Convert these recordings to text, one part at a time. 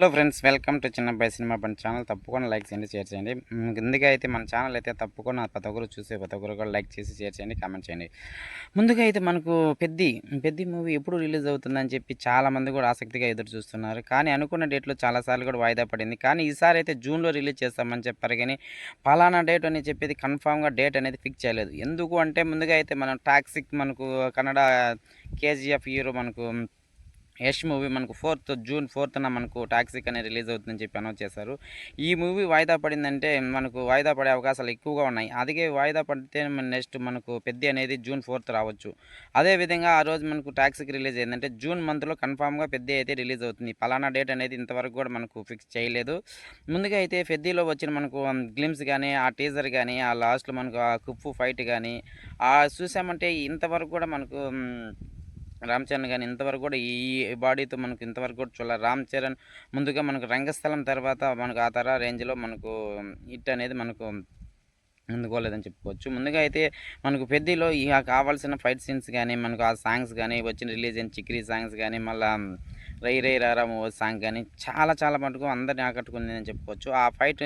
Hello friends, welcome to Chinnabbayi cinema Bandi channel. తప్పకుండా like చేయండి, share చేయండి. ముందుగా అయితే మన ఛానల్ అయితే తప్పకుండా ప్రతి ఒక్కరు చూసే ప్రతి ఒక్కరు కూడా లైక్ చేసి షేర్ చేయండి, కామెంట్ చేయండి. ముందుగా అయితే మనకు పెద్ది మూవీ ఎప్పుడు రిలీజ్ అవుతుందని చెప్పి చాలామంది కూడా ఆసక్తిగా ఎదురు చూస్తున్నారు. కానీ అనుకున్న డేట్లో చాలాసార్లు కూడా వాయిదా పడింది. కానీ ఈసారి అయితే జూన్లో రిలీజ్ చేస్తామని చెప్పారు. కానీ పలానా డేట్ అని చెప్పేది కన్ఫామ్గా డేట్ అనేది ఫిక్స్ చేయలేదు. ఎందుకు అంటే ముందుగా అయితే మనం టాక్సిక్ మనకు కన్నడ కేజీఎఫ్ హీరో మనకు యష్ మూవీ మనకు జూన్ 4న మనకు టాక్సిక్ అనేది రిలీజ్ అవుతుందని చెప్పి అనౌన్స్ చేశారు. ఈ మూవీ వాయిదా పడిందంటే మనకు వాయిదా పడే అవకాశాలు ఎక్కువగా ఉన్నాయి. అదిగే వాయిదా పడితే నెక్స్ట్ మనకు పెద్ది అనేది జూన్ 4th రావచ్చు. అదేవిధంగా ఆ రోజు మనకు టాక్సిక్ రిలీజ్ అయిందంటే జూన్ మంత్లో కన్ఫామ్గా పెద్ది అయితే రిలీజ్ అవుతుంది. పలానా డేట్ అనేది ఇంతవరకు కూడా మనకు ఫిక్స్ చేయలేదు. ముందుగా అయితే పెద్దిలో వచ్చిన మనకు గ్లిమ్స్ కానీ, ఆ టీజర్ కానీ, ఆ లాస్ట్లో మనకు ఆ కుప్పు ఫైట్ కానీ చూసామంటే ఇంతవరకు కూడా మనకు రామ్ చరణ్ గాని ఇంతవరకు కూడా ఈ బాడీతో మనకు ఇంతవరకు కూడా చూడలేదు. రామ్ చరణ్ ముందుగా మనకు రంగస్థలం తర్వాత మనకు ఆ రేంజ్‌లో మనకు హిట్ అనేది మనకు అందుకోలేదని చెప్పుకోవచ్చు. ముందుగా అయితే మనకు పెద్దిలో కావాల్సిన ఫైట్ సీన్స్ గానీ, మనకు ఆ సాంగ్స్ గానీ, రిలీజ్ అయిన 'చిక్కిరి' సాంగ్స్ గానీ, మళ్ళా 'రై రై రారా' మూవీ సాంగ్ గానీ, చాలా మటుకు అందరిని ఆకట్టుకుందని చెప్పుకోవచ్చు. ఆ ఫైట్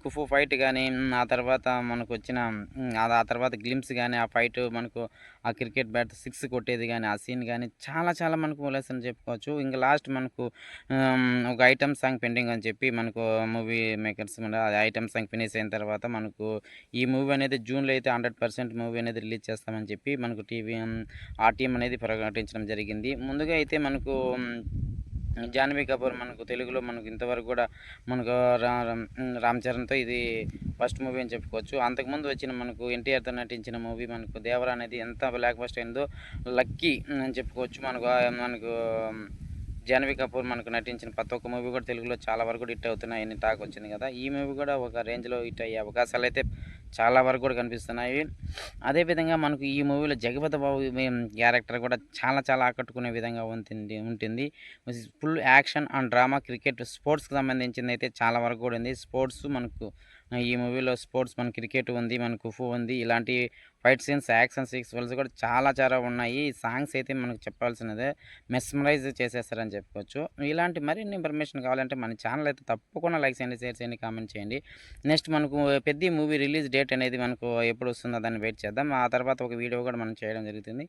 కుఫు ఫైట్ గానీ, ఆ తర్వాత మనకొచ్చిన ఆ తర్వాత గ్లిమ్స్ గానీ, ఆ ఫైట్ మనకు ఆ క్రికెట్ బ్యాట్ 6 కొట్టేది గానీ, ఆ సీన్ గానీ చాలా మనకు లెసన్ చెప్పుకోవచ్చు. ఇంక లాస్ట్ మనకు ఒక ఐటెమ్ సాంగ్ పెండింగ్ అని చెప్పి మనకు మూవీ మేకర్స్ కూడా ఆ ఐటెమ్ సాంగ్ ఫినిష్ అయిన తర్వాత మనకు ఈ మూవీ అనేది జూన్‌లో అయితే 100% మూవీ అనేది రిలీజ్ చేస్తామని చెప్పి మనకు ఆ టీమ్ అనేది ప్రకటించడం జరిగింది. ముందుగా అయితే మనకు 'జాన్వీ కపూర్' మనకు తెలుగులో మనకు ఇంతవరకు కూడా మనకు 'రామ్ చరణ్‌తో' ఇది ఫస్ట్ మూవీ అని చెప్పుకోవచ్చు. అంతకుముందు వచ్చిన మనకు 'ఎన్టీఆర్‌తో' నటించిన మూవీ మనకు 'దేవర' అనేది ఎంత బ్లాక్ బస్టర్ అయిందో 'లక్కీ' అని చెప్పుకోవచ్చు. మనకు 'జాన్వీ కపూర్' మనకు నటించిన ప్రతి ఒక్క మూవీ కూడా తెలుగులో చాలా వరకు కూడా హిట్ అవుతున్నాయని టాక్ వచ్చింది కదా! ఈ మూవీ కూడా ఒక రేంజ్‌లో హిట్ అయ్యే అవకాశాలైతే చాలా వరకు కూడా కనిపిస్తున్నాయి. అదేవిధంగా మనకు ఈ మూవీలో 'జగపతి బాబు' క్యారెక్టర్ కూడా చాలా ఆకట్టుకునే విధంగా ఉంటుంది. Full action and drama, cricket, స్పోర్ట్స్‌కి సంబంధించిందయితే చాలా వరకు కూడా ఉంది. స్పోర్ట్స్ మనకు ఈ మూవీలో స్పోర్ట్స్ మన క్రికెట్ ఉంది, మన కుఫు ఉంది. ఇలాంటి ఫైట్ సీన్స్, యాక్షన్ సీక్వెన్స్ కూడా చాలా ఉన్నాయి. ఈ సాంగ్స్ అయితే మనకు చెప్పాల్సినదే మెస్మరైజ్ చేసేస్తారని చెప్పుకోవచ్చు. ఇలాంటి మరిన్ని ఇన్ఫర్మేషన్ కావాలంటే మన ఛానల్ అయితే తప్పకుండా లైక్ చేయండి, షేర్ చేయండి, కామెంట్ చేయండి. నెక్స్ట్ మనకు పెద్ది మూవీ రిలీజ్ డేట్ అనేది మనకు ఎప్పుడు వస్తుందో దాన్ని వెయిట్ చేద్దాం. ఆ తర్వాత ఒక వీడియో కూడా మనం చేయడం జరుగుతుంది.